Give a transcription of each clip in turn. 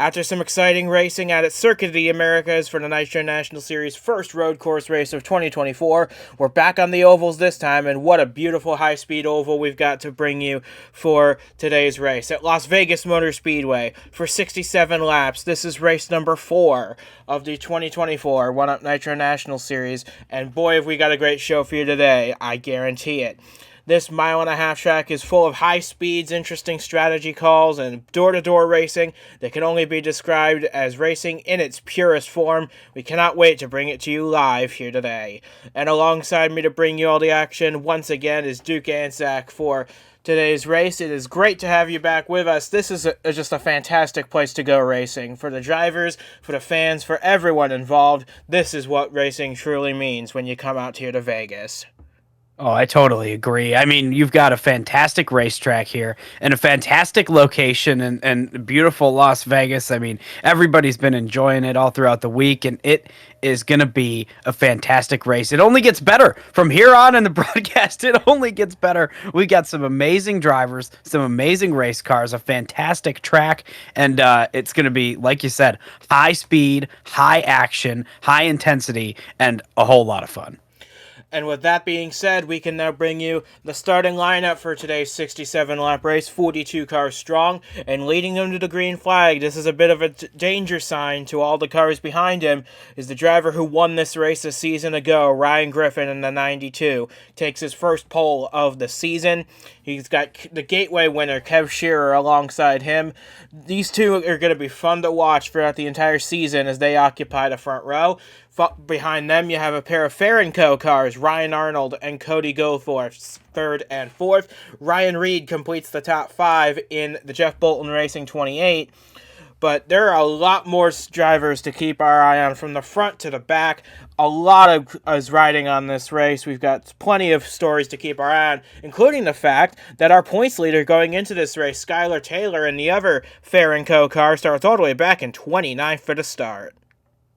After some exciting racing at its Circuit of the Americas for the Nitro National Series first road course race of 2024, we're back on the ovals this time, and what a beautiful high-speed oval we've got to bring you for today's race. At Las Vegas Motor Speedway for 67 laps, this is race number 4 of the 2024 1UP Nitro National Series, and boy have we got a great show for you today, I guarantee it. This mile-and-a-half track is full of high speeds, interesting strategy calls, and door-to-door racing that can only be described as racing in its purest form. We cannot wait to bring it to you live here today. And alongside me to bring you all the action, once again, is Duke Ansack for today's race. It is great to have you back with us. This is just a fantastic place to go racing. For the drivers, for the fans, for everyone involved, this is what racing truly means when you come out here to Vegas. Oh, I totally agree. I mean, you've got a fantastic racetrack here and a fantastic location and beautiful Las Vegas. I mean, everybody's been enjoying it all throughout the week, and it is going to be a fantastic race. It only gets better from here on in the broadcast. It only gets better. We got some amazing drivers, some amazing race cars, a fantastic track, and it's going to be, like you said, high speed, high action, high intensity, and a whole lot of fun. And with that being said, we can now bring you the starting lineup for today's 67-lap race, 42 cars strong, and leading them to the green flag. This is a bit of a danger sign to all the cars behind him, is the driver who won this race a season ago, Ryan Griffin in the 92. Takes his first pole of the season. He's got the Gateway winner, Kev Shearer, alongside him. These two are going to be fun to watch throughout the entire season as they occupy the front row. Behind them, you have a pair of Fair & Co. cars, Ryan Arnold and Cody Goforth, 3rd and 4th. Ryan Reed completes the top 5 in the Jeff Bolton Racing 28. But there are a lot more drivers to keep our eye on from the front to the back. A lot of us riding on this race. We've got plenty of stories to keep our eye on, including the fact that our points leader going into this race, Skylar Taylor, and the other Fair & Co. car starts all the way back in 29th for the start.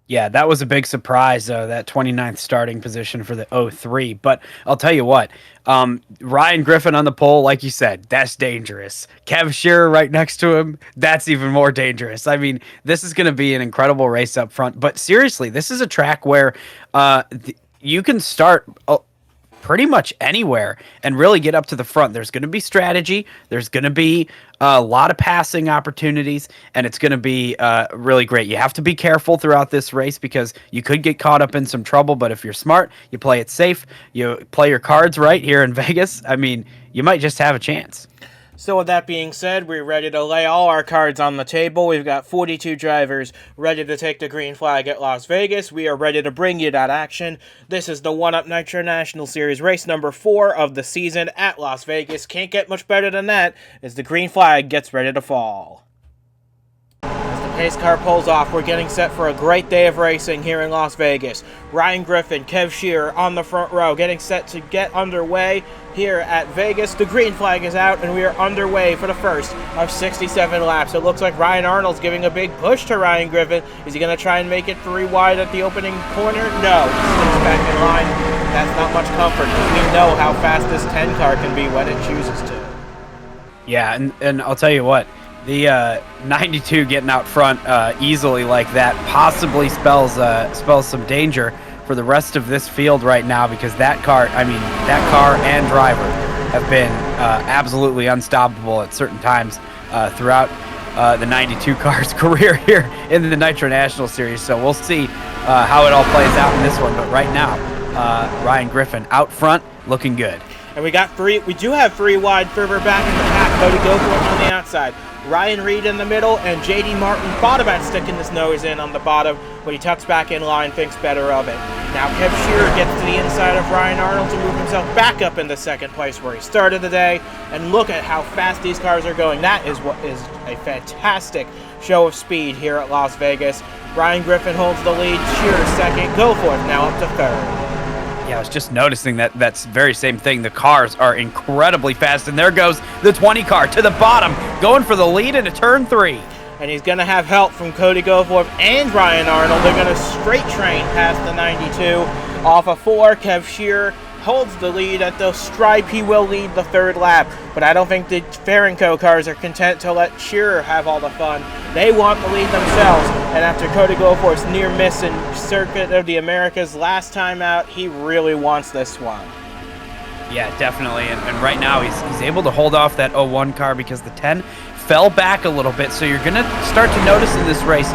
Yeah, that was a big surprise, that 29th starting position for the 03. But I'll tell you what, Ryan Griffin on the pole, like you said, that's dangerous. Kev Shearer right next to him, that's even more dangerous. I mean, this is going to be an incredible race up front. But seriously, this is a track where you can start pretty much anywhere and really get up to the front. There's going to be strategy. There's going to be a lot of passing opportunities, and it's going to be really great. You have to be careful throughout this race because you could get caught up in some trouble, but if you're smart, you play it safe, you play your cards right here in Vegas, I mean, you might just have a chance. So with that being said, we're ready to lay all our cards on the table. We've got 42 drivers ready to take the green flag at Las Vegas. We are ready to bring you that action. This is the 1UP Nitro National Series race number 4 of the season at Las Vegas. Can't get much better than that as the green flag gets ready to fall. As the pace car pulls off, we're getting set for a great day of racing here in Las Vegas. Ryan Griffin, Kev Shearer on the front row, getting set to get underway here at Vegas. The green flag is out, and we are underway for the first of 67 laps. It looks like Ryan Arnold's giving a big push to Ryan Griffin. Is he going to try and make it 3 wide at the opening corner? No. He slips back in line. That's not much comfort because we know how fast this 10 car can be when it chooses to. Yeah, and I'll tell you what, the 92 getting out front easily like that possibly spells some danger for the rest of this field right now, because that car and driver have been absolutely unstoppable at certain times throughout the 92 car's career here in the Nitro National Series. So we'll see how it all plays out in this one. But right now, Ryan Griffin out front, looking good. And we do have 3 wide further back in the pack. Cody Goforth on the outside. Ryan Reed in the middle, and J.D. Martin thought about sticking his nose in on the bottom, but he tucks back in line, thinks better of it. Now Kev Shearer gets to the inside of Ryan Arnold to move himself back up into second place where he started the day, and look at how fast these cars are going. That is what is a fantastic show of speed here at Las Vegas. Ryan Griffin holds the lead, Shearer second, Goforth now up to 3rd. Yeah, I was just noticing that's very same thing. The cars are incredibly fast, and there goes the 20 car to the bottom, going for the lead into turn 3. And he's going to have help from Cody Goforth and Ryan Arnold. They're going to straight train past the 92. Off of 4, Kev Shearer holds the lead at the stripe. He will lead the third lap, but I don't think the Farrenco cars are content to let Shearer have all the fun. They want the lead themselves, and after Cody Goforth's near miss in Circuit of the Americas last time out, he really wants this one. Yeah, definitely, and right now he's able to hold off that 01 car because the 10 fell back a little bit, so you're going to start to notice in this race,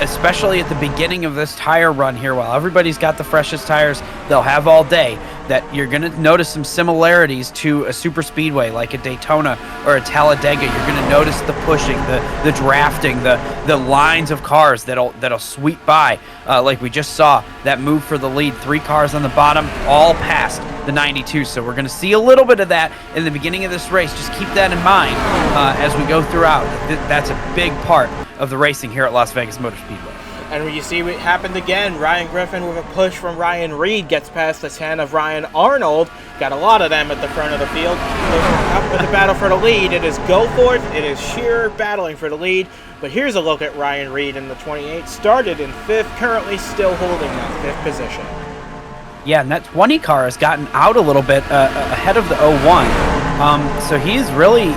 especially at the beginning of this tire run here, while everybody's got the freshest tires they'll have all day, that you're going to notice some similarities to a super speedway like a Daytona or a Talladega. You're going to notice the pushing, the drafting, the lines of cars that'll sweep by, like we just saw that move for the lead. 3 cars on the bottom, all past the 92. So we're going to see a little bit of that in the beginning of this race. Just keep that in mind as we go throughout. That's a big part of the racing here at Las Vegas Motor Speedway. And you see what happened again. Ryan Griffin with a push from Ryan Reed gets past the 10 of Ryan Arnold. Got a lot of them at the front of the field. Up with the battle for the lead. It is Goforth, it is Shearer battling for the lead. But here's a look at Ryan Reed in the 28. Started in 5th, currently still holding that 5th position. Yeah, and that 20 car has gotten out a little bit ahead of the 01. So he's really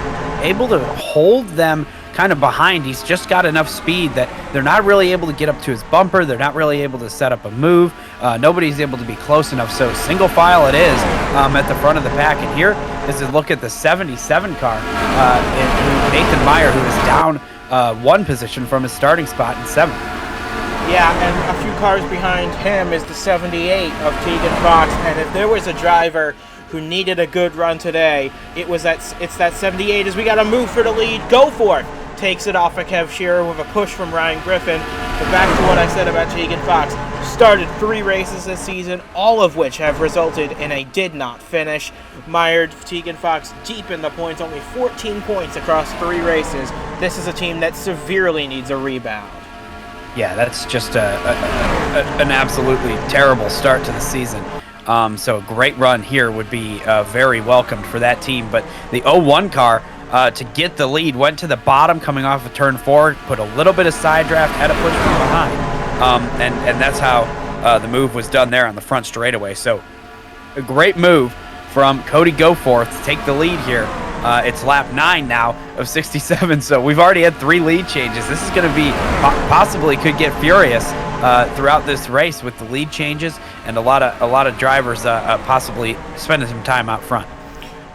able to hold them kind of behind. He's just got enough speed that they're not really able to get up to his bumper. They're not really able to set up a move. Nobody's able to be close enough. So single file it is at the front of the pack. And here is a look at the 77 car. Nathan Meyer, who is down 1 position from his starting spot in 7th. Yeah, and a few cars behind him is the 78 of Tegan Fox. And if there was a driver who needed a good run today, it's that 78 as we got a move for the lead. Goforth takes it off of Kev Shearer with a push from Ryan Griffin. But back to what I said about Tegan Fox. Started 3 races this season, all of which have resulted in a did not finish. Mired Tegan Fox deep in the points, only 14 points across 3 races. This is a team that severely needs a rebound. Yeah, that's just an absolutely terrible start to the season. So a great run here would be very welcomed for that team. But the 01 car, to get the lead, went to the bottom coming off of turn 4, put a little bit of side draft, had a push from behind. And that's how the move was done there on the front straightaway. So a great move from Cody Goforth to take the lead here. It's lap 9 now of 67, so we've already had 3 lead changes. This is going to be possibly could get furious throughout this race with the lead changes and a lot of drivers possibly spending some time out front.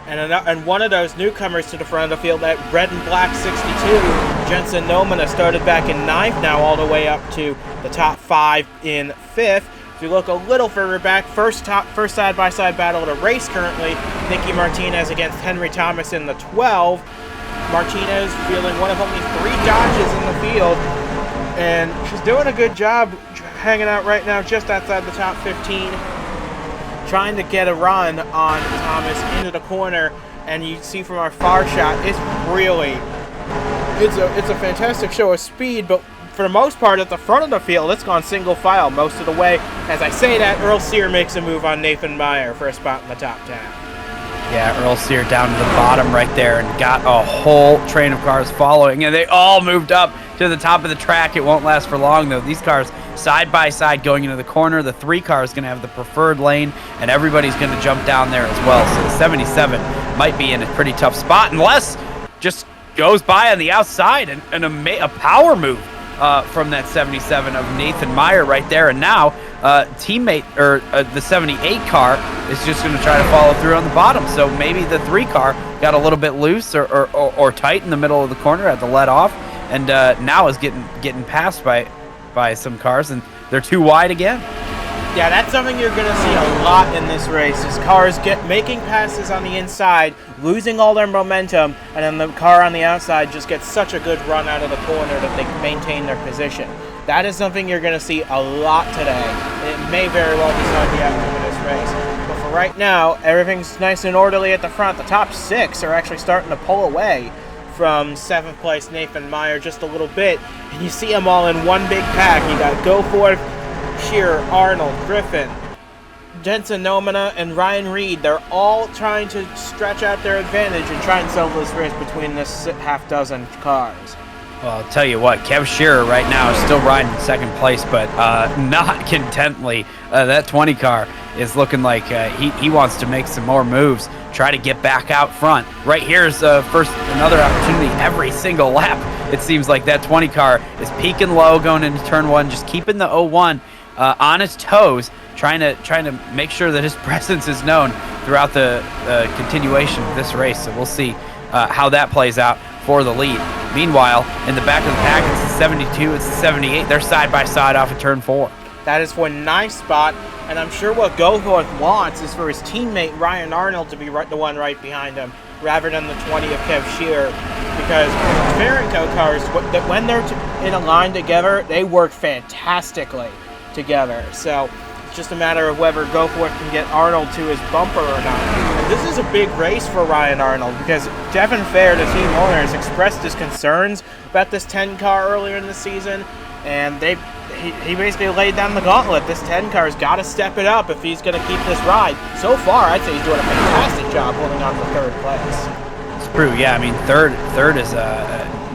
And one of those newcomers to the front of the field, that red and black 62, Jensen Nomina, started back in 9th, now all the way up to the top 5 in 5th. If you look a little further back, first side-by-side battle of the race currently, Nicky Martinez against Henry Thomas in the 12. Martinez fielding one of only 3 dodges in the field, and she's doing a good job hanging out right now just outside the top 15, trying to get a run on Thomas into the corner. And you see from our far shot, it's a fantastic show of speed, but for the most part, at the front of the field, it's gone single file most of the way. As I say that, Earl Sear makes a move on Nathan Meyer for a spot in the top 10. Yeah, Earl Sear down to the bottom right there and got a whole train of cars following, and they all moved up to the top of the track. It won't last for long, though. These cars side by side going into the corner. The 3 car is going to have the preferred lane, and everybody's going to jump down there as well. So the 77 might be in a pretty tough spot unless just goes by on the outside and a power move from that 77 of Nathan Meyer right there. And now teammate or the 78 car is just going to try to follow through on the bottom. So maybe the 3 car got a little bit loose or tight in the middle of the corner, had to let off, and now is getting passed by some cars, and they're too wide again. Yeah, that's something you're going to see a lot in this race, is cars making passes on the inside, losing all their momentum, and then the car on the outside just gets such a good run out of the corner that they maintain their position. That is something you're going to see a lot today. It may very well decide the outcome of this race. But for right now, everything's nice and orderly at the front. The top 6 are actually starting to pull away from 7th place Nathan Meyer just a little bit, and you see them all in one big pack. You got Goforth, Shearer, Arnold, Griffin, Jensen Nomina, and Ryan Reed. They're all trying to stretch out their advantage and try and settle this race between this half dozen cars. Well, I'll tell you what, Kev Shearer right now is still riding in second place, but not contently. That 20 car is looking like he wants to make some more moves, try to get back out front. Right here's first another opportunity every single lap. It seems like that 20 car is peaking low going into turn one, just keeping the 01 on his toes, trying to make sure that his presence is known throughout the continuation of this race. So we'll see how that plays out for the lead. Meanwhile, in the back of the pack, it's the 72, it's the 78. They're side by side off of turn 4. That is one nice spot, and I'm sure what Goforth wants is for his teammate Ryan Arnold to be the one right behind him, rather than the 20 of Kev Shearer, because Ferenco cars, when they're in a line together, they work fantastically together. So it's just a matter of whether Goforth can get Arnold to his bumper or not. And this is a big race for Ryan Arnold, because Devin Fair, the team owner, has expressed his concerns about this 10 car earlier in the season, and he basically laid down the gauntlet. This 10 car's got to step it up if he's going to keep this ride. So far, I'd say he's doing a fantastic job holding on to third place. It's true, yeah. I mean, third is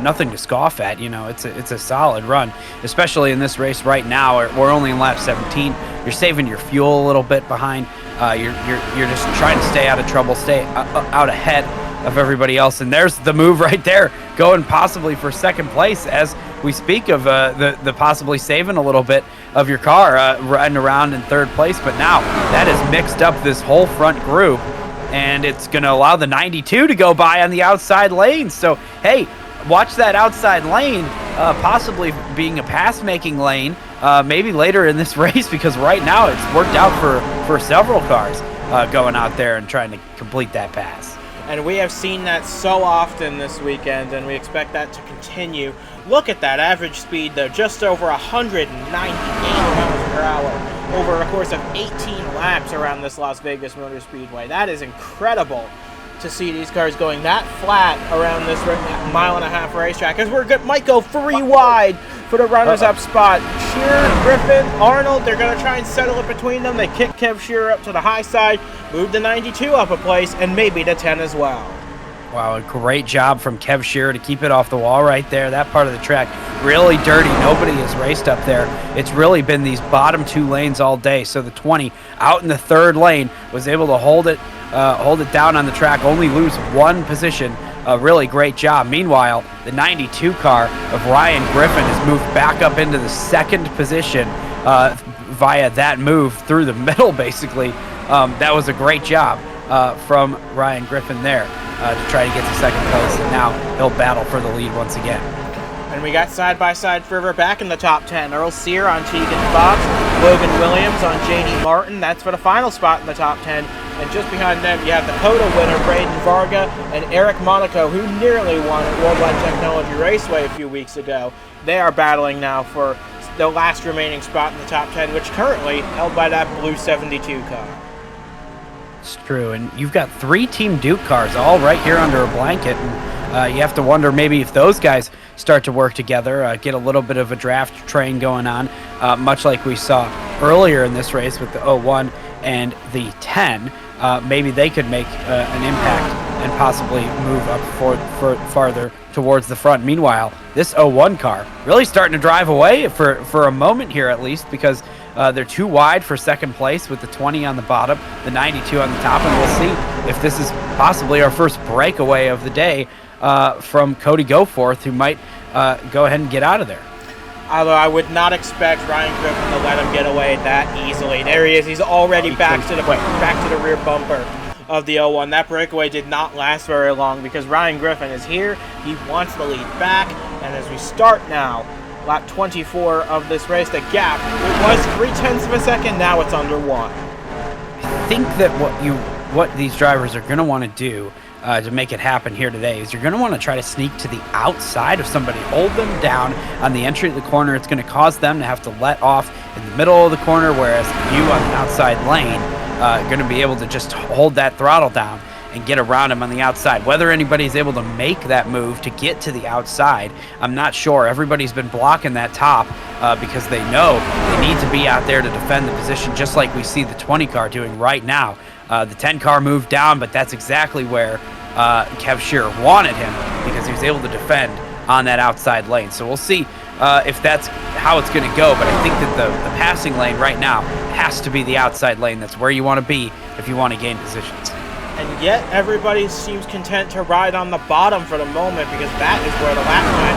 nothing to scoff at. You know, it's a solid run, especially in this race right now. We're only in lap 17. You're saving your fuel a little bit behind. You're just trying to stay out of trouble, stay out ahead of everybody else. And there's the move right there, going possibly for second place as we speak of the possibly saving a little bit of your car riding around in third place. But now that has mixed up this whole front group, and it's going to allow the 92 to go by on the outside lane. So, hey, watch that outside lane possibly being a pass-making lane maybe later in this race, because right now it's worked out for several cars going out there and trying to complete that pass. And we have seen that so often this weekend, and we expect that to continue. Look at that average speed, though, just over 198 miles per hour over a course of 18 laps around this Las Vegas Motor Speedway. That is incredible to see these cars going that flat around this mile-and-a-half racetrack, as might go 3 wide for the runners-up spot. Shearer, Griffin, Arnold, they're going to try and settle it between them. They kick Kev Shearer up to the high side, move the 92 up a place, and maybe the 10 as well. Wow, a great job from Kev Shearer to keep it off the wall right there. That part of the track really dirty. Nobody has raced up there. It's really been these bottom 2 lanes all day. So the 20 out in the third lane was able to hold it down on the track, only lose 1 position. A really great job. Meanwhile, the 92 car of Ryan Griffin has moved back up into the second position via that move through the middle, basically. That was a great job from Ryan Griffin there to try to get to second place, and now he'll battle for the lead once again. And we got side-by-side Fervor back in the top 10. Earl Sear on Tegan Fox, Logan Williams on J.D. Martin. That's for the final spot in the top 10. And just behind them, you have the COTA winner, Braden Varga, and Eric Monaco, who nearly won at Worldwide Technology Raceway a few weeks ago. They are battling now for the last remaining spot in the top 10, which currently held by that blue 72 car. It's true, and you've got 3 Team Duke cars all right here under a blanket, and you have to wonder maybe if those guys start to work together, get a little bit of a draft train going on, much like we saw earlier in this race with the 01 and the 10. Maybe they could make an impact and possibly move up farther towards the front. Meanwhile, this 01 car really starting to drive away for a moment here, at least, because they're too wide for second place with the 20 on the bottom, the 92 on the top, and we'll see if this is possibly our first breakaway of the day from Cody Goforth, who might go ahead and get out of there. Although I would not expect Ryan Griffin to let him get away that easily. There he is. He's already back to the rear bumper of the 01. That breakaway did not last very long because Ryan Griffin is here. He wants the lead back. And as we start now, lap 24 of this race, the gap, it was 0.3 of a second. Now it's under 1. I think that what these drivers are going to want to do to make it happen here today is you're going to want to try to sneak to the outside of somebody, hold them down on the entry of the corner. It's going to cause them to have to let off in the middle of the corner, whereas you on the outside lane are going to be able to just hold that throttle down and get around him on the outside. Whether anybody's able to make that move to get to the outside, I'm not sure. Everybody's been blocking that top because they know they need to be out there to defend the position, just like we see the 20 car doing right now. The 10 car moved down, but that's exactly where Kev Shearer wanted him, because he was able to defend on that outside lane. So we'll see if that's how it's going to go. But I think that the passing lane right now has to be the outside lane. That's where you want to be if you want to gain positions. And yet everybody seems content to ride on the bottom for the moment, because that is where the lap time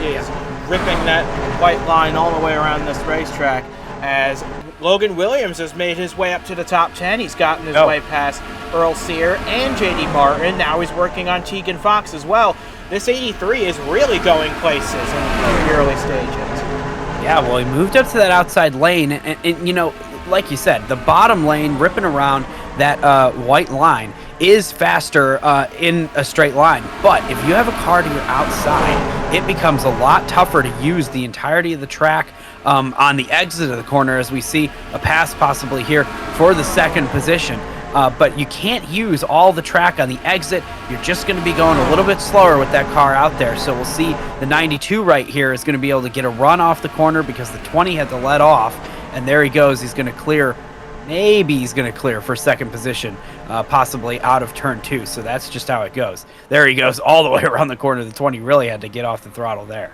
is ripping that white line all the way around this racetrack, as Logan Williams has made his way up to the top 10. He's gotten his way past Earl Sear and JD Martin. Now he's working on Tegan Fox as well. This 83 is really going places in the early stages. Yeah, well, he moved up to that outside lane, and you know, like you said, the bottom lane ripping around that white line is faster in a straight line. But if you have a car to your outside, it becomes a lot tougher to use the entirety of the track on the exit of the corner, as we see a pass possibly here for the second position. But you can't use all the track on the exit. You're just going to be going a little bit slower with that car out there. So we'll see the 92 right here is going to be able to get a run off the corner, because the 20 had to let off. And there he goes. He's going to clear. Maybe he's going to clear for second position, possibly out of turn 2. So that's just how it goes. There he goes all the way around the corner. The 20 really had to get off the throttle there.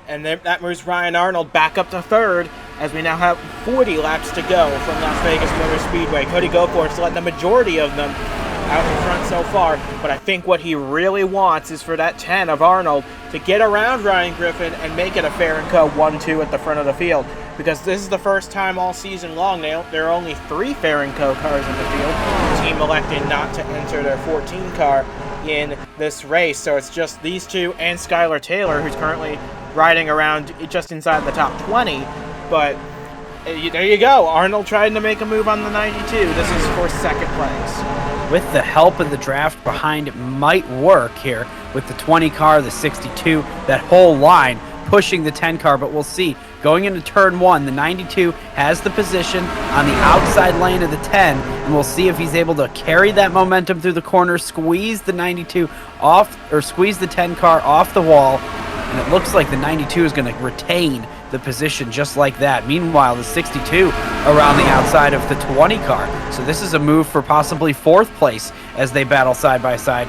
And then that moves Ryan Arnold back up to third, as we now have 40 laps to go from Las Vegas Motor Speedway. Cody Goforth's letting the majority of them out in front so far, but I think what he really wants is for that 10 of Arnold to get around Ryan Griffin and make it a fair and co 1-2 at the front of the field, because this is the first time all season long there are only 3 fair and co cars in the field. The team electing not to enter their 14 car in this race, so it's just these two and Skylar Taylor, who's currently riding around just inside the top 20. But there you go, Arnold trying to make a move on the 92. This is for second place. With the help of the draft behind, it might work here with the 20 car, the 62, that whole line pushing the 10 car, but we'll see. Going into turn 1, the 92 has the position on the outside lane of the 10, and we'll see if he's able to carry that momentum through the corner, squeeze the 92 off, or squeeze the 10 car off the wall, and it looks like the 92 is going to retain the position just like that. Meanwhile, the 62 around the outside of the 20 car. So this is a move for possibly 4th place as they battle side by side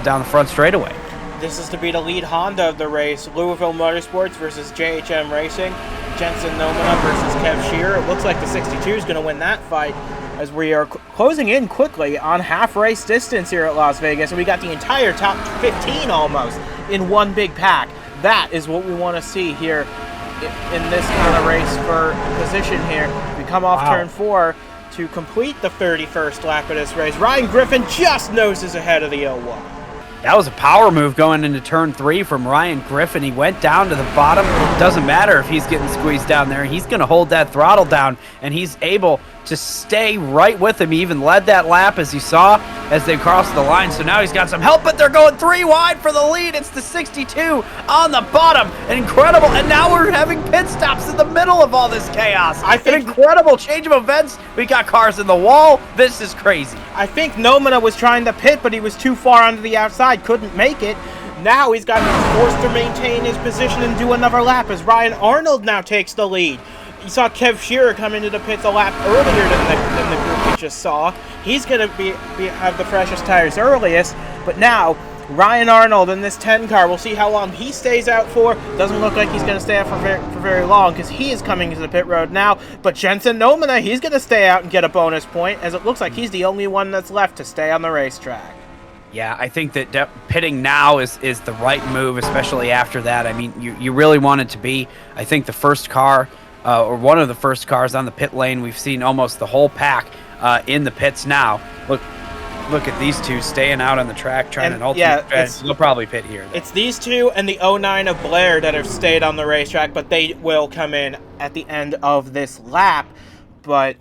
down the front straightaway. This is to be the lead Honda of the race. Louisville Motorsports versus JHM Racing. Jensen Nomina versus Kev Shearer. It looks like the 62 is going to win that fight, as we are closing in quickly on half race distance here at Las Vegas. And we got the entire top 15 almost in one big pack. That is what we want to see here in this kind of race for position here. We come off turn 4 to complete the 31st lap of this race. Ryan Griffin just noses ahead of the 01. That was a power move going into turn 3 from Ryan Griffin. He went down to the bottom. It doesn't matter if he's getting squeezed down there. He's going to hold that throttle down, and he's able to stay right with him. He even led that lap, as you saw, as they crossed the line. So now he's got some help, but they're going 3 wide for the lead. It's the 62 on the bottom. Incredible. And now we're having pit stops in the middle of all this chaos. I think an incredible change of events. We got cars in the wall. This is crazy. I think Nomina was trying to pit, but he was too far onto the outside, couldn't make it. Now he's forced to maintain his position and do another lap, as Ryan Arnold now takes the lead. You saw Kev Shearer come into the pits a lap earlier than the group we just saw. He's going to have the freshest tires earliest, but now Ryan Arnold in this 10 car, we'll see how long he stays out for. Doesn't look like he's going to stay out for very long, because he is coming to the pit road now. But Jensen Nomina, he's going to stay out and get a bonus point, as it looks like he's the only one that's left to stay on the racetrack. Yeah, I think that pitting now is the right move, especially after that. I mean, you really want it to be, I think, the first car, or one of the first cars on the pit lane. We've seen almost the whole pack in the pits now. Look at these two staying out on the track trying an ultimate. They'll probably pit here, though. It's these two and the 09 of Blair that have stayed on the racetrack, but they will come in at the end of this lap. But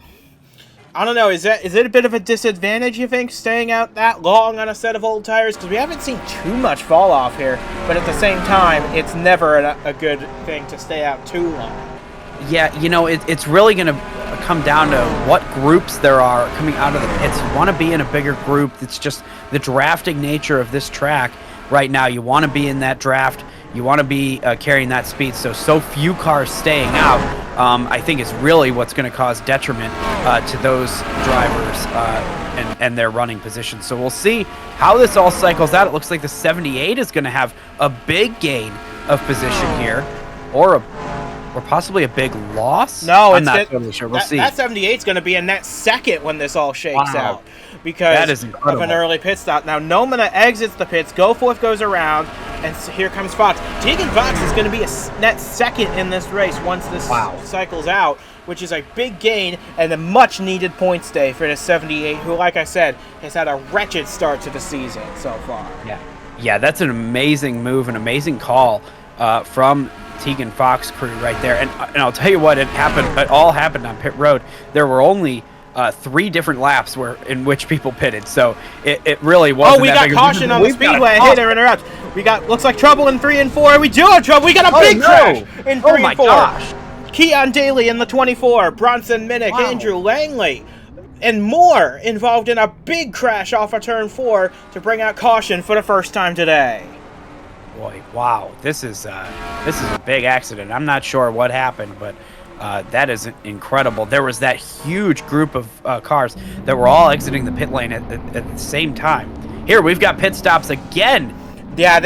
I don't know, is it a bit of a disadvantage, you think, staying out that long on a set of old tires? Because we haven't seen too much fall off here, but at the same time, it's never a good thing to stay out too long. Yeah, you know, it's really going to come down to what groups there are coming out of the pits. You want to be in a bigger group. It's just the drafting nature of this track right now. You want to be in that draft You want to be carrying that speed. So few cars staying out, I think is really what's going to cause detriment to those drivers and their running position. So we'll see how this all cycles out. It looks like the 78 is going to have a big gain of position here, or possibly a big loss. No, I'm not totally sure. We'll see. That 78 is going to be a net second when this all shakes out, because that is incredible. Of an early pit stop. Now Nomina exits the pits, Goforth goes around, and here comes Fox. Tegan Fox is going to be a net second in this race once this cycles out, which is a big gain and a much-needed points day for the 78, who, like I said, has had a wretched start to the season so far. Yeah, that's an amazing move, an amazing call from Tegan Fox crew right there. And I'll tell you what, it all happened on pit road. There were only 3 different laps in which people pitted, so it really wasn't. Oh, we got caution on the speedway. Hey there, interrupt. We got, looks like trouble in 3 and 4. We do have trouble. We got a big crash in 3 and 4. Gosh. Keon Daly in the 24, Bronson Minnick, Andrew Langley, and more involved in a big crash off of turn 4 to bring out caution for the first time today. Boy, wow, this is a big accident. I'm not sure what happened, but that is incredible. There was that huge group of cars that were all exiting the pit lane at the same time. Here, we've got pit stops again. Yeah,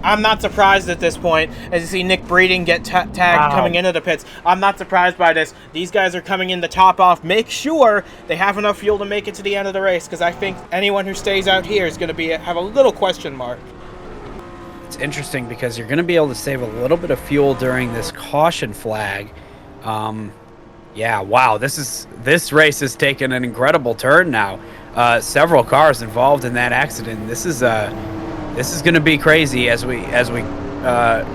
I'm not surprised at this point. As you see Nick Breeding get tagged coming into the pits, I'm not surprised by this. These guys are coming in to top off. Make sure they have enough fuel to make it to the end of the race, because I think anyone who stays out here is going to have a little question mark. It's interesting because you're going to be able to save a little bit of fuel during this caution flag. Yeah, wow, this race has taken an incredible turn now. Several cars involved in that accident. This is going to be crazy as we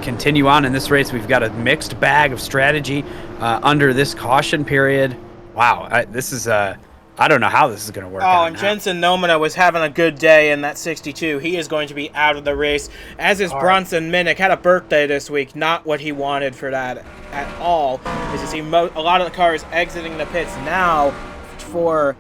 continue on in this race. We've got a mixed bag of strategy under this caution period. Wow, this is I don't know how this is going to work out. Oh, and Jensen Nomina was having a good day in that 62. He is going to be out of the race, as is Bronson Minnick. Had a birthday this week. Not what he wanted for that at all. As you see, a lot of the cars exiting the pits now for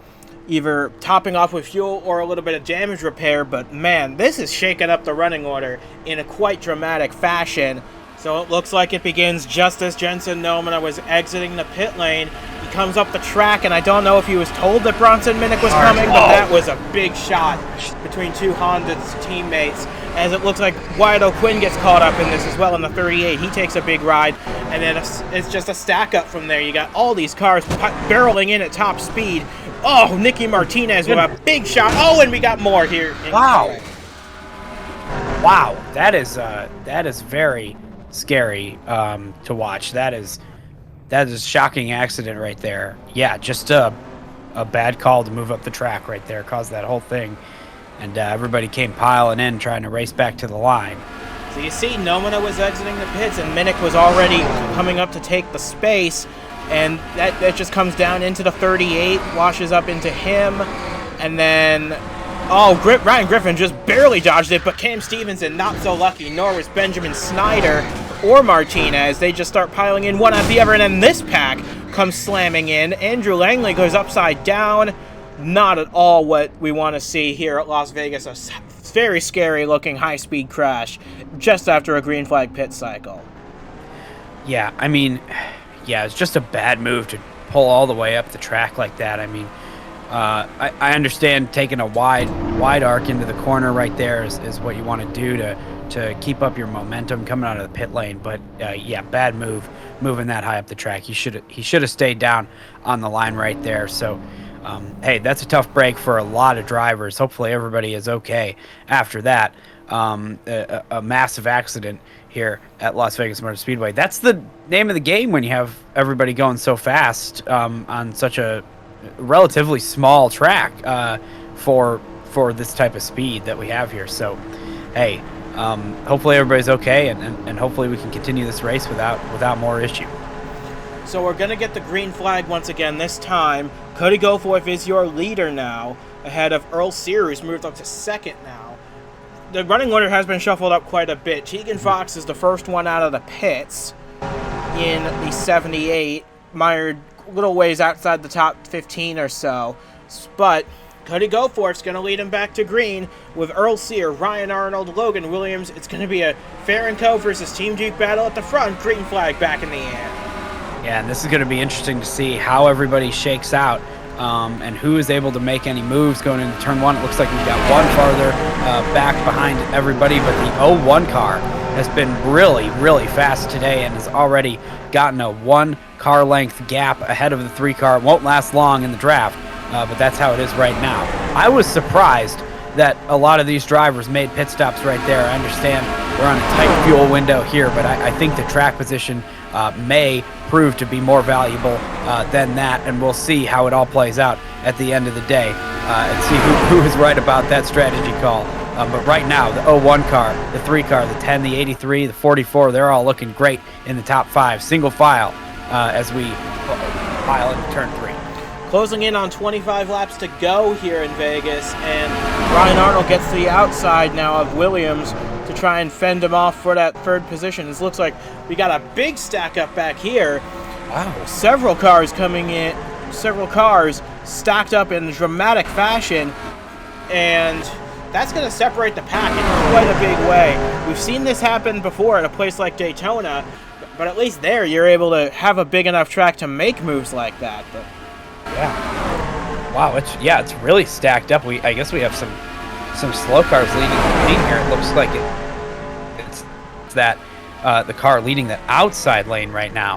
either topping off with fuel or a little bit of damage repair. But, man, this is shaking up the running order in a quite dramatic fashion. So it looks like it begins just as Jensen Nomina was exiting the pit lane. He comes up the track, and I don't know if he was told that Bronson Minnick was coming, but that was a big shot between two Honda teammates. As it looks like Wyatt O'Quinn gets caught up in this as well in the 38. He takes a big ride, and then it's just a stack up from there. You got all these cars barreling in at top speed. Oh, Nicky Martinez with a big shot. Oh, and we got more here. Wow. Wow, that is very scary to watch. That is a shocking accident right there. Yeah, just a bad call to move up the track right there caused that whole thing, and everybody came piling in trying to race back to the line. So you see Nomina was exiting the pits, and Minnick was already coming up to take the space, and that just comes down into the 38, washes up into him, and then Ryan Griffin just barely dodged it, but Cam Stevenson not so lucky, nor was Benjamin Snyder or Martinez. They just start piling in one after the other, and then this pack comes slamming in. Andrew Langley goes upside down. Not at all what we want to see here at Las Vegas. A very scary looking high-speed crash just after a green flag pit cycle. Yeah, I mean, it's just a bad move to pull all the way up the track like that. I mean, I understand taking a wide arc into the corner right there is what you want to do to keep up your momentum coming out of the pit lane, but yeah, bad move moving that high up the track. He should have stayed down on the line right there. So hey, that's a tough break for a lot of drivers. Hopefully everybody is okay after that. A massive accident here at Las Vegas Motor Speedway. That's the name of the game when you have everybody going so fast on such a relatively small track for this type of speed that we have here. So hey, hopefully everybody's okay, and hopefully we can continue this race without more issue. So we're going to get the green flag once again this time. Cody Goforth is your leader now, ahead of Earl Sear, who's moved up to second now. The running order has been shuffled up quite a bit. Tegan Fox is the first one out of the pits in the 78, mired a little ways outside the top 15 or so. But Cody Goforth's going to lead him back to green with Earl Sear, Ryan Arnold, Logan Williams. It's going to be a Fair & Co. versus Team Duke battle at the front. Green flag back in the air. Yeah, and this is going to be interesting to see how everybody shakes out and who is able to make any moves going into turn one. It looks like we've got one farther back behind everybody, but the 01 car has been really, really fast today and has already gotten a 1 car length gap ahead of the 3 car. It won't last long in the draft. But that's how it is right now. I was surprised that a lot of these drivers made pit stops right there. I understand we're on a tight fuel window here, but I think the track position may prove to be more valuable than that, and we'll see how it all plays out at the end of the day and see who is right about that strategy call. But right now, the 01 car, the 3 car, the 10, the 83, the 44, they're all looking great in the top 5, single file as we pile into turn 3. Closing in on 25 laps to go here in Vegas, and Ryan Arnold gets to the outside now of Williams to try and fend him off for that 3rd position. It looks like we got a big stack up back here. Wow. Several cars coming in, several cars stacked up in dramatic fashion, and that's going to separate the pack in quite a big way. We've seen this happen before at a place like Daytona, but at least there you're able to have a big enough track to make moves like that. But yeah. Wow. It's really stacked up. I guess we have some slow cars leading the lane here. It looks like it's that the car leading the outside lane right now,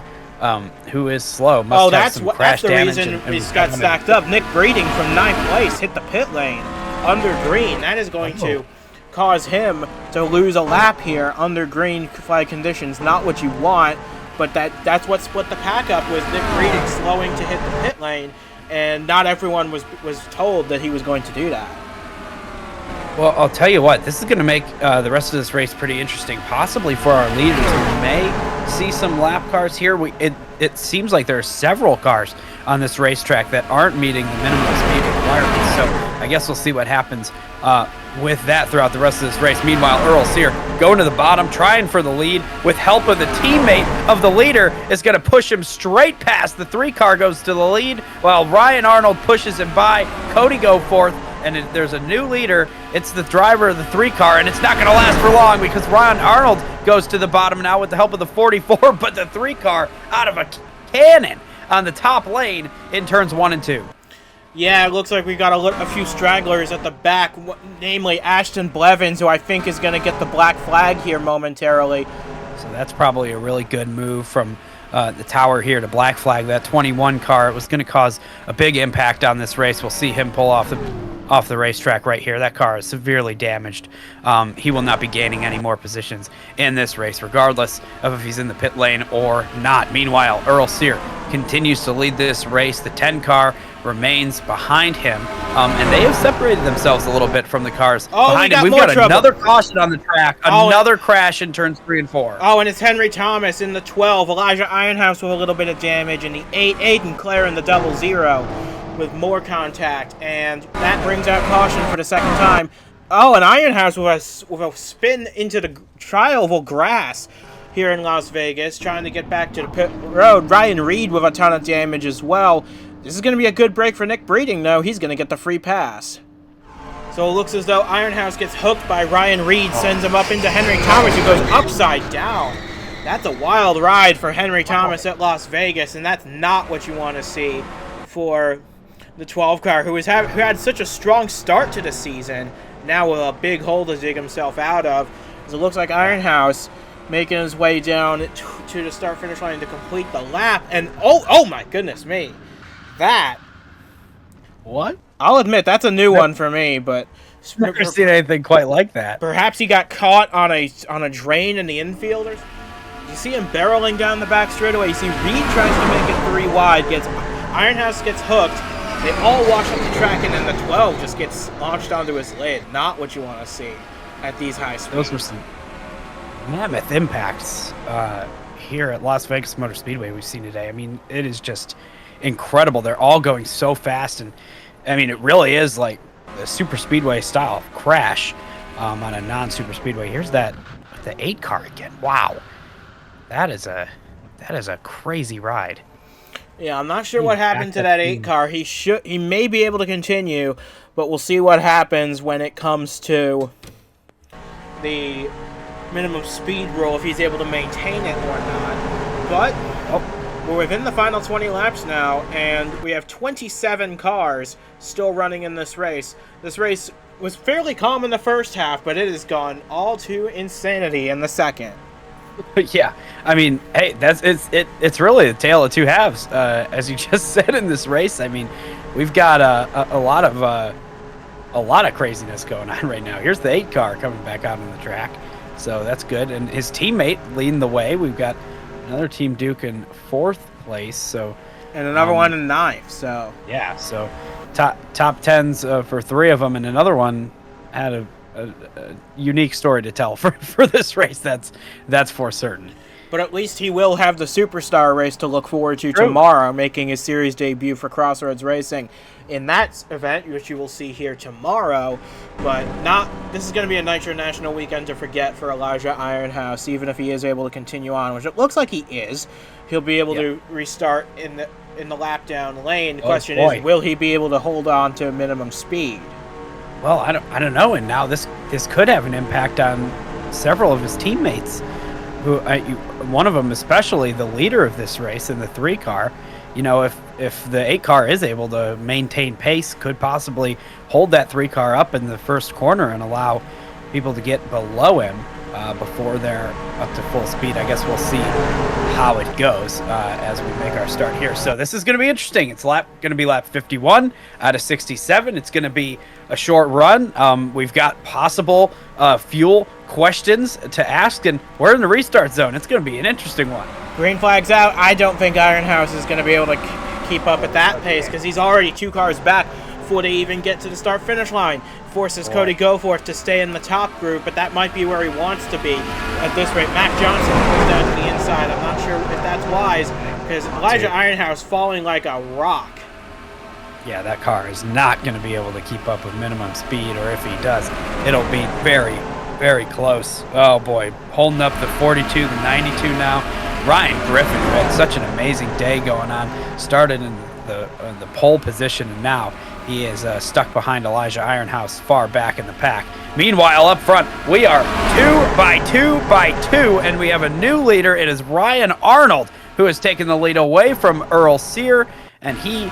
who is slow. Must have some crash damage. That's the reason he's got stacked up. Nick Breeding from 9th place hit the pit lane under green. That is going to cause him to lose a lap here under green flag conditions. Not what you want. But that's what split the pack up, was Nick Breeding slowing to hit the pit lane, and not everyone was told that he was going to do that. Well, I'll tell you what, this is going to make the rest of this race pretty interesting, possibly for our leaders. We may see some lap cars here. It seems like there are several cars on this racetrack that aren't meeting the minimum speed requirements, so I guess we'll see what happens with that throughout the rest of this race. Meanwhile, Earl Sear going to the bottom, trying for the lead with help of the teammate of the leader, is going to push him straight past. The 3 car goes to the lead while Ryan Arnold pushes him by. Cody Goforth, and there's a new leader. It's the driver of the 3 car, and it's not going to last for long because Ryan Arnold goes to the bottom now with the help of the 44, but the 3 car out of a cannon on the top lane in turns 1 and 2. Yeah, it looks like we got a few stragglers at the back, namely Ashton Blevins, who I think is going to get the black flag here momentarily. So that's probably a really good move from the tower here to black flag that 21 car. It was going to cause a big impact on this race. We'll see him pull off the racetrack right here. That car is severely damaged. He will not be gaining any more positions in this race, regardless of if he's in the pit lane or not. Meanwhile, Earl Sear continues to lead this race. The 10 car remains behind him, and they have separated themselves a little bit from the cars behind him. We've got another caution on the track, another crash in turns 3 and 4. Oh, and it's Henry Thomas in the 12, Elijah Ironhouse with a little bit of damage, and the 8, Aiden Clare in the 00 with more contact, and that brings out caution for the 2nd time. Oh, and Ironhouse with a spin into the trioval grass here in Las Vegas, trying to get back to the pit road. Ryan Reed with a ton of damage as well. This is going to be a good break for Nick Breeding, though. He's going to get the free pass. So it looks as though Ironhouse gets hooked by Ryan Reed, sends him up into Henry Thomas, who goes upside down. That's a wild ride for Henry Thomas at Las Vegas, and that's not what you want to see for the 12 car, who had such a strong start to the season, now with a big hole to dig himself out of. As it looks like Ironhouse making his way down to the start-finish line to complete the lap, and oh my goodness me. What? I'll admit, that's a new one for me, but I've never seen anything quite like that. Perhaps he got caught on a drain in the infielders. You see him barreling down the back straightaway. You see Reed tries to make it 3 wide, Ironhouse gets hooked. They all wash up the track, and then the 12 just gets launched onto his lid. Not what you want to see at these high speeds. Those were some mammoth impacts here at Las Vegas Motor Speedway we've seen today. I mean, it is just incredible. They're all going so fast, and I mean, it really is like the super speedway style of crash on a non-super speedway. Here's the 8 car again. Wow, that is a crazy ride. Yeah, I'm not sure what happened to that 8 team. car. He may be able to continue, but we'll see what happens when it comes to the minimum speed rule, if he's able to maintain it or not. But we're within the final 20 laps now, and we have 27 cars still running in this race. This race was fairly calm in the first half, but it has gone all to insanity in the second. Yeah, I mean, hey, it's really a tale of two halves, as you just said in this race. I mean, we've got a lot of craziness going on right now. Here's the 8 car coming back out on the track, so that's good. And his teammate leading the way. We've got another Team Duke in 4th place, so and another one in 9th. So yeah, so top tens for 3 of them, and another one had a unique story to tell for this race. That's for certain. But at least he will have the Superstar race to look forward to tomorrow, making his series debut for Crossroads Racing in that event, which you will see here tomorrow. But this is going to be a Nitro National weekend to forget for Elijah Ironhouse, even if he is able to continue on, which it looks like he is. He'll be able to restart in the lap down lane. The question is, will he be able to hold on to minimum speed? Well, I don't know, and now this could have an impact on several of his teammates. One of them, especially the leader of this race in the 3 car, you know, if the 8 car is able to maintain pace, could possibly hold that 3 car up in the first corner and allow people to get below him before they're up to full speed. I guess we'll see how it goes as we make our start here. So this is going to be interesting. It's going to be lap 51 out of 67. It's going to be a short run. We've got possible fuel questions to ask, and we're in the restart zone. It's going to be an interesting one. Green flag's out. I don't think Ironhouse is going to be able to keep up at that pace, because he's already 2 cars back before they even get to the start-finish line. Forces Cody Goforth to stay in the top group, but that might be where he wants to be at this rate. Mac Johnson goes down to the inside. I'm not sure if that's wise, because Elijah Ironhouse falling like a rock. Yeah, that car is not going to be able to keep up with minimum speed, or if he does, it'll be very, very close. Oh boy, holding up the 42, the 92 now. Ryan Griffin had such an amazing day going on. Started in the pole position, and now he is stuck behind Elijah Ironhouse far back in the pack. Meanwhile, up front, we are 2 by 2 by 2, and we have a new leader. It is Ryan Arnold, who has taken the lead away from Earl Sear, and he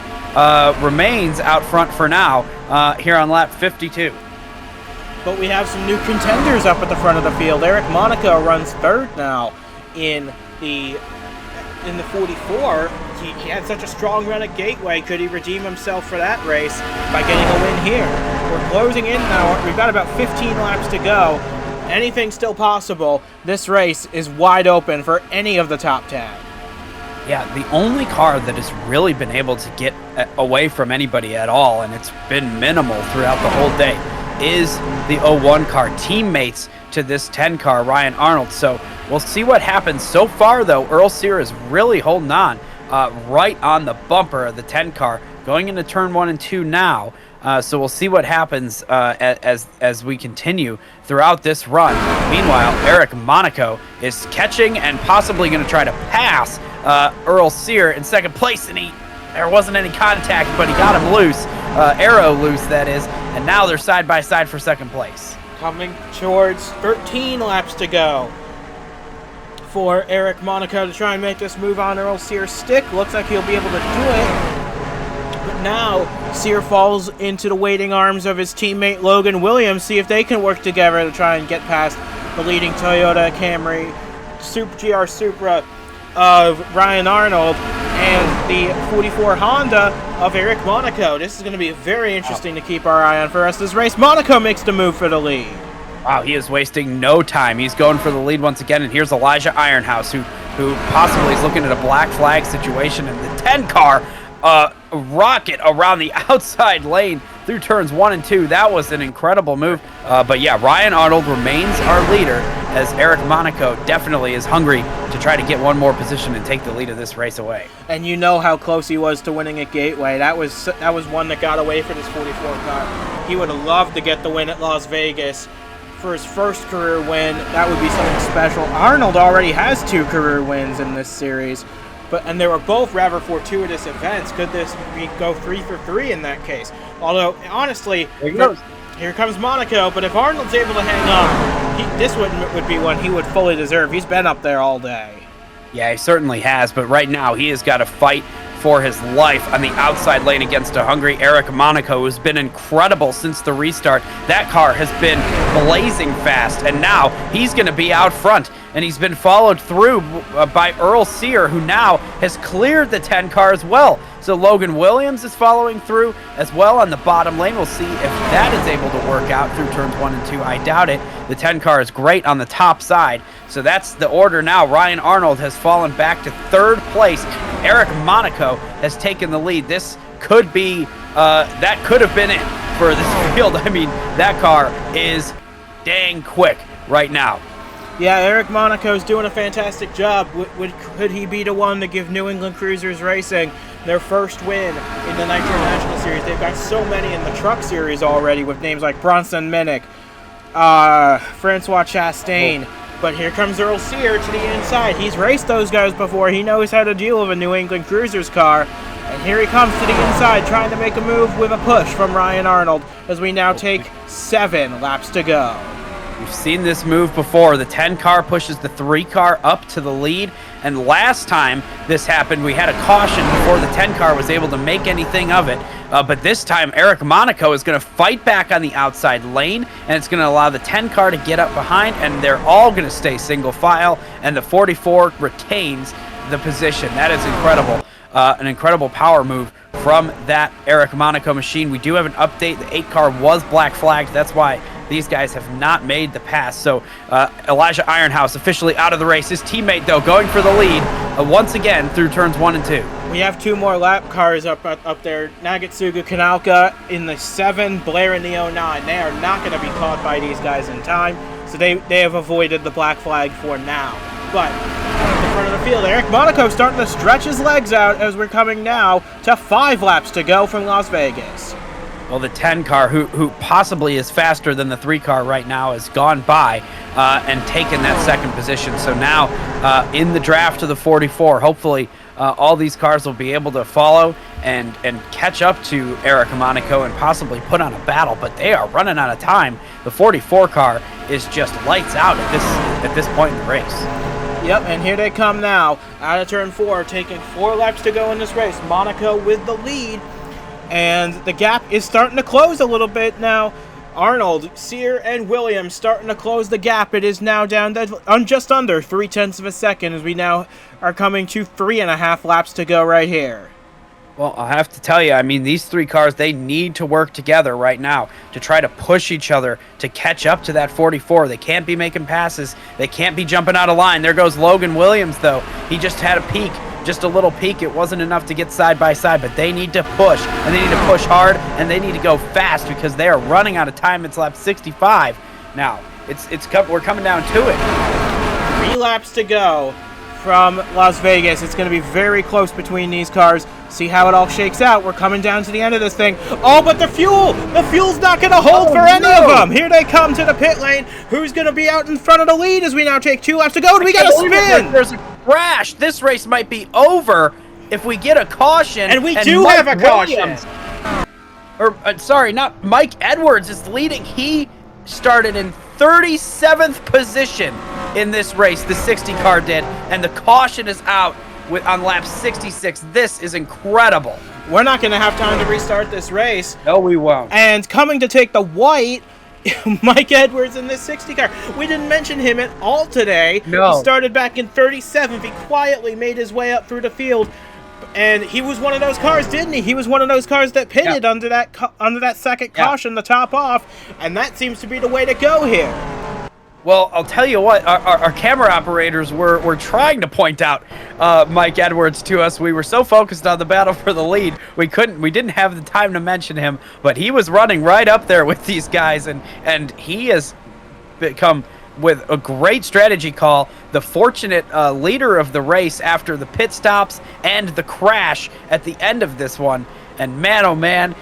remains out front for now here on lap 52. But we have some new contenders up at the front of the field. Eric Monaco runs 3rd now in the 44. He had such a strong run at Gateway. Could he redeem himself for that race by getting a win here? We're closing in now. We've got about 15 laps to go. Anything's still possible. This race is wide open for any of the top 10. Yeah, the only car that has really been able to get away from anybody at all, and it's been minimal throughout the whole day, is the 01 car. Teammates to this 10 car, Ryan Arnold. So we'll see what happens. So far, though, Earl Sear is really holding on right on the bumper of the 10 car, going into turn 1 and 2 now. So we'll see what happens as we continue throughout this run. Meanwhile, Eric Monaco is catching and possibly going to try to pass Earl Sear in 2nd place, and there wasn't any contact, but he got him loose, arrow loose, that is, and now they're side by side for 2nd place. Coming Towards 13 laps to go for Eric Monaco to try and make this move on Earl Sear's stick. Looks like he'll be able to do it. But now Sear falls into the waiting arms of his teammate Logan Williams. See if they can work together to try and get past the leading Toyota Camry GR Supra of Ryan Arnold and the 44 Honda of Eric Monaco. This is going to be very interesting to keep our eye on for us this race. Monaco makes the move for the lead. Wow, he is wasting no time. He's going for the lead once again, and here's Elijah Ironhouse, who possibly is looking at a black flag situation in the 10 car. Rocket around the outside lane through turns 1 and 2. That was an incredible move. But yeah, Ryan Arnold remains our leader, as Eric Monaco definitely is hungry to try to get one more position and take the lead of this race away. And you know how close he was to winning at Gateway. That was one that got away for this 44 car. He would have loved to get the win at Las Vegas for his first career win. That would be something special. Arnold already has 2 career wins in this series. and they were both rather fortuitous events. Could this go 3 for 3 in that case? Although, honestly, here comes Monaco, but if Arnold's able to hang on, this would be one he would fully deserve. He's been up there all day. Yeah, he certainly has, but right now he has got to fight for his life on the outside lane against a hungry Eric Monaco, who's been incredible since the restart. That car has been blazing fast, and now he's going to be out front, and he's been followed through by Earl Sear, who now has cleared the 10 car as well. So Logan Williams is following through as well on the bottom lane. We'll see if that is able to work out through turns 1 and 2. I doubt it. The 10 car is great on the top side. So that's the order now. Ryan Arnold has fallen back to 3rd place. Eric Monaco has taken the lead. This could be, that could have been it for this field. I mean, that car is dang quick right now. Yeah, Eric Monaco's doing a fantastic job. Could he be the one to give New England Cruisers Racing their first win in the Nitro National Series? They've got so many in the Truck Series already with names like Bronson Minnick, Francois Chastain. But here comes Earl Sear to the inside. He's raced those guys before. He knows how to deal with a New England Cruisers car. And here he comes to the inside, trying to make a move with a push from Ryan Arnold as we now take 7 laps to go. We've seen this move before. The 10 car pushes the 3 car up to the lead. And last time this happened, we had a caution before the 10 car was able to make anything of it. But this time, Eric Monaco is going to fight back on the outside lane, and it's going to allow the 10 car to get up behind, and they're all going to stay single file, and the 44 retains the position. That is incredible. An incredible power move from that Eric Monaco machine. We do have an update. The 8 car was black flagged. That's why these guys have not made the pass. So Elijah Ironhouse officially out of the race. His teammate, though, going for the lead once again through turns 1 and 2. We have 2 more lap cars up there. Nagatsuga Kanalka in the 7, Blair in the 09. They are not going to be caught by these guys in time, so they have avoided the black flag for now. But at the front of the field, Eric Monaco starting to stretch his legs out as we're coming now to 5 laps to go from Las Vegas. Well, the 10 car, who possibly is faster than the 3 car right now, has gone by and taken that 2nd position. So now in the draft to the 44, hopefully all these cars will be able to follow and catch up to Eric Monaco and possibly put on a battle. But they are running out of time. The 44 car is just lights out at this point in the race. Yep, and here they come now out of turn 4, taking 4 laps to go in this race. Monaco with the lead. And the gap is starting to close a little bit now. Arnold, Sear, and Williams starting to close the gap. It is now down to just under 0.3 of a second as we now are coming to 3.5 laps to go right here. Well, I have to tell you, I mean, these 3 cars, they need to work together right now to try to push each other to catch up to that 44. They can't be making passes. They can't be jumping out of line. There goes Logan Williams, though. He just had a peek. Just a little peek. It wasn't enough to get side by side, but they need to push, and they need to push hard, and they need to go fast because they are running out of time. It's lap 65 now. We're coming down to it. 3 laps to go from Las Vegas. It's going to be very close between these cars. See how it all shakes out. We're coming down to the end of this thing. Oh, but the fuel's not going to hold for any of them. Here they come to the pit lane. Who's going to be out in front of the lead as we now take 2 laps to go? We got a spin. There's a crash. This race might be over if we get a caution. And we do have a caution. Sorry, not Mike Edwards is leading. He started in 37th position in this race. The 60 car did, and the caution is out on lap 66. This is incredible. We're not going to have time to restart this race. No, we won't. And coming to take the white, Mike Edwards in this 60 car. We didn't mention him at all today. No. He started back in 37th. He quietly made his way up through the field. And he was one of those cars, didn't he? He was one of those cars that pitted under that second caution, the top off. And that seems to be the way to go here. Well, I'll tell you what, our camera operators were trying to point out Mike Edwards to us. We were so focused on the battle for the lead, we didn't have the time to mention him, but he was running right up there with these guys, and he has become, with a great strategy call, the fortunate leader of the race after the pit stops and the crash at the end of this one. And man, oh man,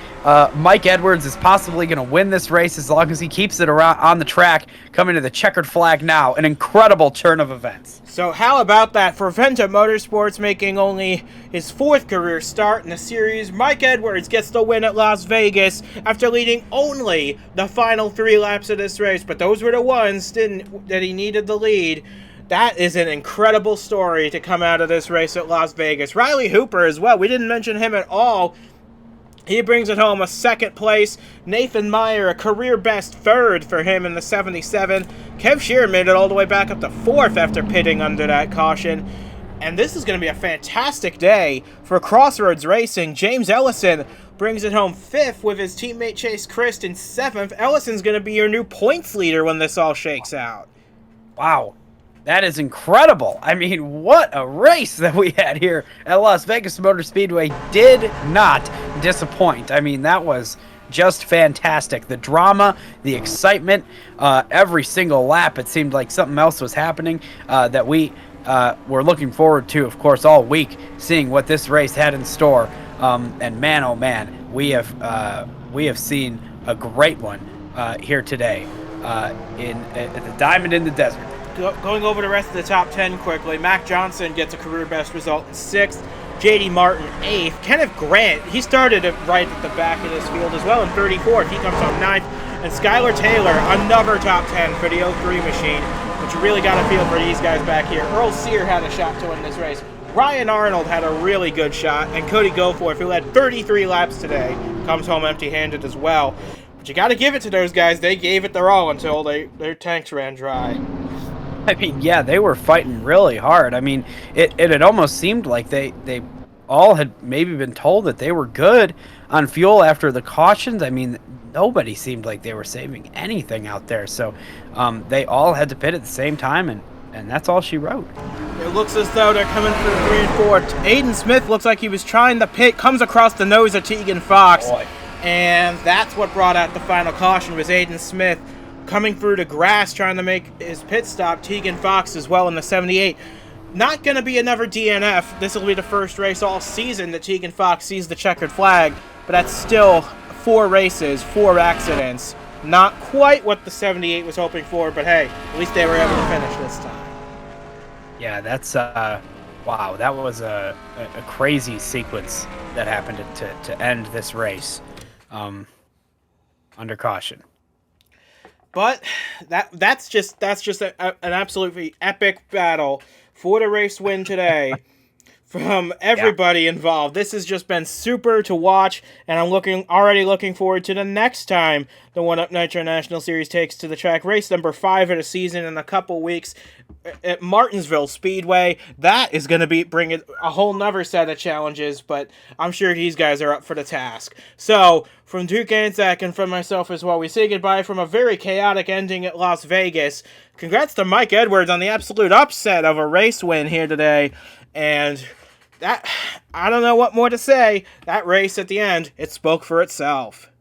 Mike Edwards is possibly going to win this race as long as he keeps it around on the track. Coming to the checkered flag now, an incredible turn of events. So how about that? For Venta Motorsports making only his 4th career start in the series, Mike Edwards gets the win at Las Vegas after leading only the final 3 laps of this race. But those were the ones that he needed the lead. That is an incredible story to come out of this race at Las Vegas. Riley Hooper as well. We didn't mention him at all. He brings it home a 2nd place. Nathan Meyer, a career best 3rd for him in the 77. Kev Shearer made it all the way back up to 4th after pitting under that caution. And this is going to be a fantastic day for Crossroads Racing. James Ellison brings it home 5th with his teammate Chase Christ in 7th. Ellison's going to be your new points leader when this all shakes out. Wow. That is incredible. I mean, what a race that we had here at Las Vegas Motor Speedway. Did not disappoint. I mean, that was just fantastic. The drama, the excitement, every single lap, it seemed like something else was happening that we were looking forward to, of course, all week, seeing what this race had in store. And man, oh man, we have seen a great one here today at the Diamond in the Desert. Going over the rest of the top 10 quickly, Mac Johnson gets a career best result in 6th. J.D. Martin 8th. Kenneth Grant, he started right at the back of this field as well in 34th. He comes on 9th. And Skylar Taylor, another top 10 for the 03 machine, which you really got to feel for these guys back here. Earl Sear had a shot to win this race. Ryan Arnold had a really good shot. And Cody Goforth, who led 33 laps today, comes home empty-handed as well. But you got to give it to those guys. They gave it their all until their tanks ran dry. I mean, yeah, they were fighting really hard. I mean, it had almost seemed like they all had maybe been told that they were good on fuel after the cautions. I mean, nobody seemed like they were saving anything out there. So they all had to pit at the same time, and that's all she wrote. It looks as though they're coming for 3 and 4. Aiden Smith looks like he was trying to pit, comes across the nose of Tegan Fox. Boy. And that's what brought out the final caution, was Aiden Smith coming through the grass trying to make his pit stop. Tegan Fox as well in the 78. Not going to be another DNF. This will be the first race all season that Tegan Fox sees the checkered flag, but that's still 4 races, 4 accidents. Not quite what the 78 was hoping for, but hey, at least they were able to finish this time. Yeah, that's wow, that was a crazy sequence that happened to end this race under caution. But that's just an absolutely epic battle for the race win today from everybody involved. This has just been super to watch, and I'm already looking forward to the next time the 1UP Nitro National Series takes to the track. Race number 5 of the season in a couple weeks at Martinsville Speedway. That is going to bring it a whole nother set of challenges, but I'm sure these guys are up for the task. So, from Duke Anzac and from myself as well, we say goodbye from a very chaotic ending at Las Vegas. Congrats to Mike Edwards on the absolute upset of a race win here today. And that, I don't know what more to say. That race at the end, it spoke for itself.